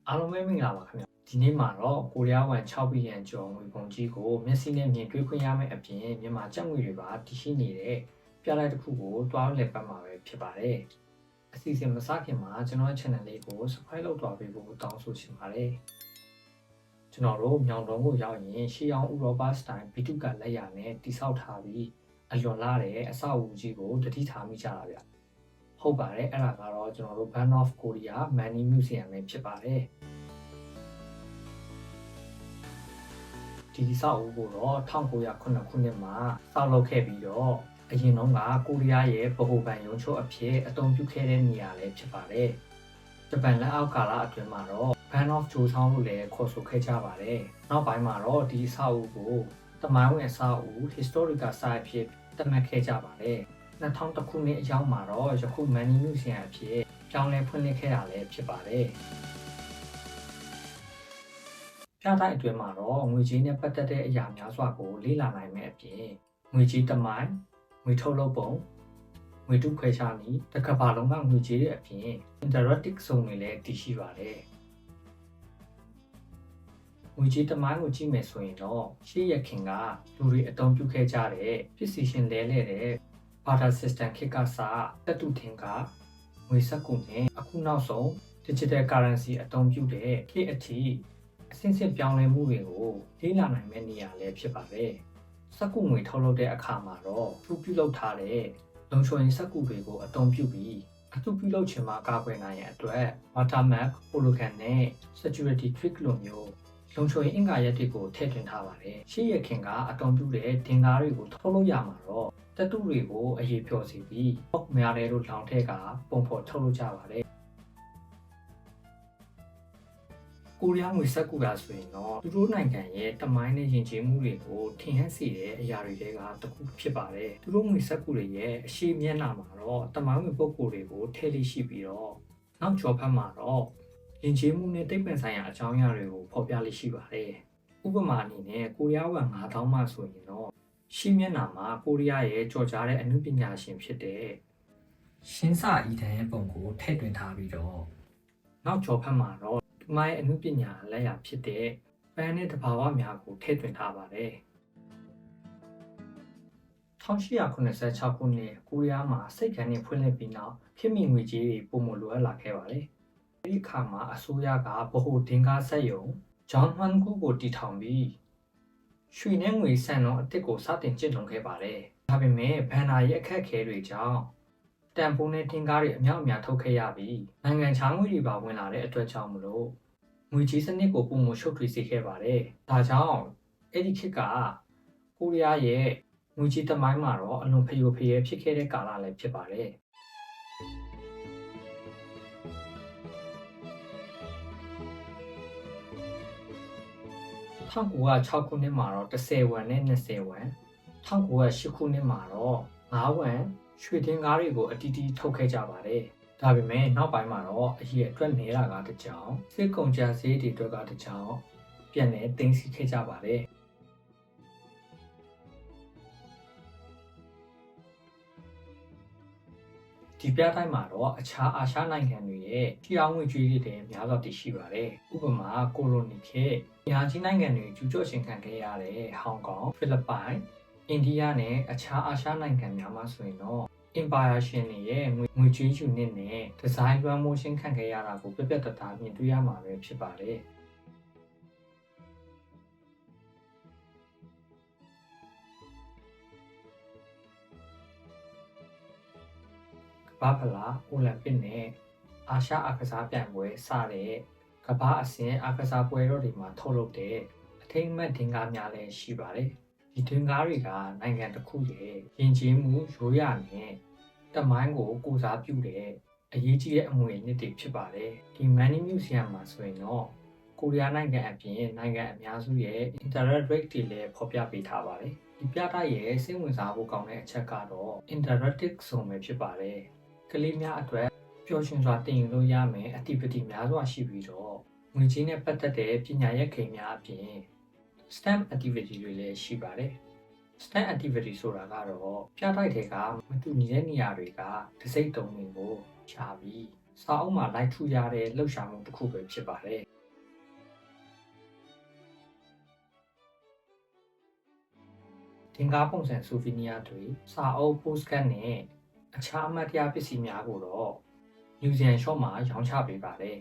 အားလုံးပဲမင်္ဂလာပါခင်ဗျာဒီနေ့မှာတော့ကိုရီးယားဝမ်6ဘီလီယံကျော်ငွေပုံကြီးကိုမျက်စိနဲ့မြင်တွေ့ခွင့်ရမယ့်အပြင်မြန်မာကျပ်ငွေတွေပါတည်ရှိနေတဲ့ပြလိုက်တစ်ခုကိုတွားလည်ပတ်မှာပဲဖြစ်ပါတယ်အစီအစဉ်မစခင်မှာကျွန်တော်ရဲ့ channel လေးကို subscribe လုပ်သွားပေးဖို့တောင်းဆိုချင်ပါတယ်ကျွန်တော်တို့မြောင်တုံးကိုရောက်ရင်ရှေးအောင်ဥရောပစတိုင်ဘီတုကလက်ရနဲ့တိဆောက်ထားပြီးအလွန်လာတဲ့အဆောက်အဦကြီးကိုတတိထားမိကြတာဗျဟုတ်ပါတယ်အဲ့ဒါကတော့ကျွန်တော်တို့ Band of Korea Money Museum ပဲဖြစ်ပါတယ်ဒီဆောက်အဦကိုတော့1909ခုနှစ်မှာဆောက်လုပ်ခဲ့ပြီးတော့အရင်တုန်းကကိုရီးယားရဲ့ဗဟိုဘဏ်ရုံးချုပ်အဖြစ်အသုံးပြုခဲ့တဲ့နေရာလည်းဖြစ်ပါတယ်။ဂျပန်လက်အောက်ကာလအတွင်းမှာတော့ Band of Joseon လို့လည်းခေါ်ဆိုခဲ့ကြပါတယ်။နောက်ပိုင်းမှာတော့ဒီဆောက်အဦကိုသမိုင်းဝင်ဆောက်အဦ Historical Site အဖြစ်သတ်မှတ်ခဲ့ကြပါတယ်။2000ခုနှစ်အရောက်မှာတော့ယခု Money Museum အဖြစ်ပြောင်းလဲဖွင့်လှစ်ခဲ့တာလည်းဖြစ်ပါတယ်။ပြတိုက်အတွင်းမှာတော့ငွေကြေးနဲ့ပတ်သက်တဲ့အရာများစွာကိုလေ့လာနိုင်မယ့်အပြင်ငွေကြေးသမိုင်းငွေထုတ်လုပ်ပုံငွေတုခွဲခြားနည်းတစ်ကမ္ဘာလုံးကငွေကြေးတွေအပြင် interactive စုံတွေလည်းတည်ရှိပါတယ်ငွေကြေးသမိုင်းကိုကြည့်မယ်ဆိုရင်တော့ရှေးရခင်ကလူတွေအသုံးပြုခဲ့ကြတဲ့ precision လဲတဲ့ barter system ခေတ်ကစတက်တူထင်ကငွေစက္ကူနဲ့အခုနောက်ဆုံး digital currency အသုံးပြုတဲ့ခေတ်အထိအဆင့်ဆင့်ပြောင်းလဲမှုတွေကိုလေ့လာနိုင်မယ့်နေရာလည်းဖြစ်ပါတယ်စက္ကူငွေထုတ်လုပ်တဲ့အခါမှာတော့ပြုလုပ်ထားတဲ့လုံခြုံရေးစက္ကူတွေကိုအသုံးပြုပြီးအထူးပြုလုပ်ခြင်းမှာကာကွယ်နိုင်ရန်အတွက် watermark, hologram နဲ့ security trick လိုမျိုးလုံခြုံရေးအင်္ဂါရပ်တွေကိုထည့်သွင်းထားပါတယ်ရှေးရခင်ကအသုံးပြုတဲ့တင်ကားတွေကိုထုတ်လုပ်ရမှာတော့တပ်တုတွေကိုအရေးဖြော်စီပြီးပေါက်များတဲ့တို့လောင်ထက်ကပုံဖော်ထုတ်လုပ်ကြပါတယ်ကိုရီးယားငွေစက္ကူကဆိုရင်တော့သူတို့နိုင်ငံရဲ့တမိုင်းနဲ့ယဉ်ကျေးမှုတွေကိုထင်ဟပ်စေတဲ့အရာတွေကတစ်ခုဖြစ်ပါတယ်သူတို့ငွေစက္ကူတွေရဲ့အရှိမျက်နှာမှာတော့တမိုင်းဝင်ပုံကိုယ်တွေကိုထည့်လိရှိပြီးတော့နောက်ကျော်ဖက်မှာတော့ယဉ်ကျေးမှုနဲ့သိပ္ပံဆိုင်ရာအကြောင်းအရာတွေကိုဖော်ပြလိရှိပါတယ်ဥပမာအနေနဲ့ကိုရီးယားဝမ်9000မှဆိုရင်တော့ရှိမျက်နှာမှာကိုရီးယားရဲ့ကြော်ကြားတဲ့အမှုပညာရှင်ဖြစ်တဲ့ရှင်းစာအီတန်ရဲ့ပုံကိုထည့်သွင်းထားပြီးတော့နောက်ကျော်ဖက်မှာတော့မိုင်းအမှုပညာလက်ရာဖြစ်တဲ့ပန်းနဲ့တဘာဝများကိုထည့်သွင်းထားပါတယ်1886ခုနှစ်ကိုရီးယားမှာစိတ်ကန်းနဲ့ဖွင့်လှစ်ပြီးနောက်ခေတ်မီငွေကြေးတွေပုံမလိုအပ်လာခဲ့ပါတယ်အဲဒီအခါမှာအစိုးရကဗဟိုဒင်္ဂါစက်ရုံဂျွန်ဟန်ကူကိုတည်ထောင်ပြီးရွှေနဲ့ငွေစံနှုန်းအသစ်ကိုစတင်ကျင့်သုံးခဲ့ပါတယ်ဒါပေမဲ့ဘန်နာရဲ့အခက်အခဲတွေကြောင့်တန်ဖိုးနဲ့တင်ကားတွေအများအပြားထုတ်ခဲ့ရပြီးနိုင်ငံခြားငွေတွေပါဝင်လာတဲ့အတွက်ကြောင့်မလို့ငွေကြေးစနစ်ကိုပုံမရှုပ်ထွေးစေခဲ့ပါတယ်။ဒါကြောင့်အဲ့ဒီခေတ်ကကိုရီးယားရဲ့ငွေကြေးသမိုင်းမှာတော့အလွန်ဖျို့ဖျဲဖြစ်ခဲ့တဲ့ကာလလည်းဖြစ်ပါတယ်။1906ခုနှစ်မှာတော့10ဝမ်နဲ့20ဝမ်1908ခုနှစ်မှာတော့9ဝမ်ရွှေတင်ကားတွေကိုအတီးတီးထုတ်ခဲ့ကြပါတယ်။ဒါပေမဲ့နောက်ပိုင်းမှာတော့အရေးအတွက်နေတာကတကြောင်စစ်ကုန်ကြဈေးတွေအတွက်ကတကြောင်ပြန်လည်သိမ်းဆည်းခဲ့ကြပါတယ်။ဒီပြတိုင်းမှာတော့အခြားအာရှနိုင်ငံတွေရဲ့တရားဝင်ကြွေးတွေလည်းများစွာတည်ရှိပါတယ်။ဥပမာကိုလိုနီခေတ်ညာကြီးနိုင်ငံတွေကျူးကျော်ရှင်ခံခဲ့ရတဲ့ဟောင်ကောင်ဖိလစ်ပိုင်အိန္ဒိယနဲ့အခြားအာရှနိုင်ငံများမှာဆိုရင်တော့Empire ရှင်တွေရဲ့ငွေကြေးယူနစ်နဲ့ဒီဇိုင်းလွှမ်းမိုးရှင်းခံခဲ့ရတာကိုပြပြတသားမြင်တွေ့ရမှာပဲဖြစ်ပါတယ်။ကမ္ဘာဖလားအိုလံပစ်နဲ့အာရှအားကစားပြိုင်ပွဲစတဲ့ကမ္ဘာအဆင့်အားကစားပွဲတော်တွေမှာထုတ်လုပ်တဲ့အထိမ်းအမှတ်ဒင်္ဂါများလည်းရှိပါတယ်။ဒီဒင်္ဂါတွေကနိုင်ငံတစ်ခုရဲ့ယဉ်ကျေးမှုရိုးရာနဲ့တမိုင်းကိုကိုစားပြုတဲ့အရေးကြီးတဲ့အမွေအနှစ်တွေဖြစ်ပါတယ်ဒီ Money Museum မှာဆိုရင်တော့ကိုရီးယားနိုင်ငံအပြင်နိုင်ငံအများစုရဲ့ interactive rate တွေလည်းဖော်ပြပေးထားပါတယ်ဒီပြတိုက်ရဲ့စိတ်ဝင်စားဖို့ကောင်းတဲ့အချက်ကတော့ interactive zone ပဲဖြစ်ပါတယ်ကလေးများအတွက်ပျော်ရွှင်စွာတင်ယူလို့ရမယ် activity များစွာရှိပြီးတော့ငွေကြေးနဲ့ပတ်သက်တဲ့ပညာရပ်ခိမ်းများအပြင် STEM activity တွေလည်းရှိပါတယ်STEM activity ဆိုတာကတော့ပြတိုက်တွေကမတူညီတဲ့နေရာတွေကတစိမ့်တုံးတွေကိုရှာပြီး စာအုပ်မှာလိုက်ထူရတဲ့လှုပ်ရှားမှုတစ်ခုပဲဖြစ်ပါတယ်သင်္ကားပုံစံဆူဗီနီယာတွေစာအုပ် postcard နဲ့အခြားအမှတ်တရပစ္စည်းများကိုတော့မြူဇီယံရှော့မှာရောင်းချပေးပါတယ်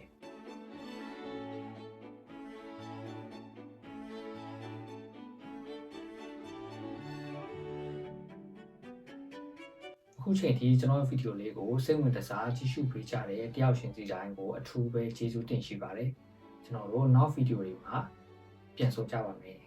အခုချိန်ထိကျွန်တော်ဗီဒီယိုလေးကိုစိတ်ဝင်စားကြည့်ရှုပေးကြတဲ့တယောက်ချင်းစီတိုင်းကိုအထူးပဲကျေးဇူးတင်ရှိပါတယ်ကျွန်တော်တို့နောက်ဗီဒီယိုတွေမှာပြန်ဆုံကြပါမယ်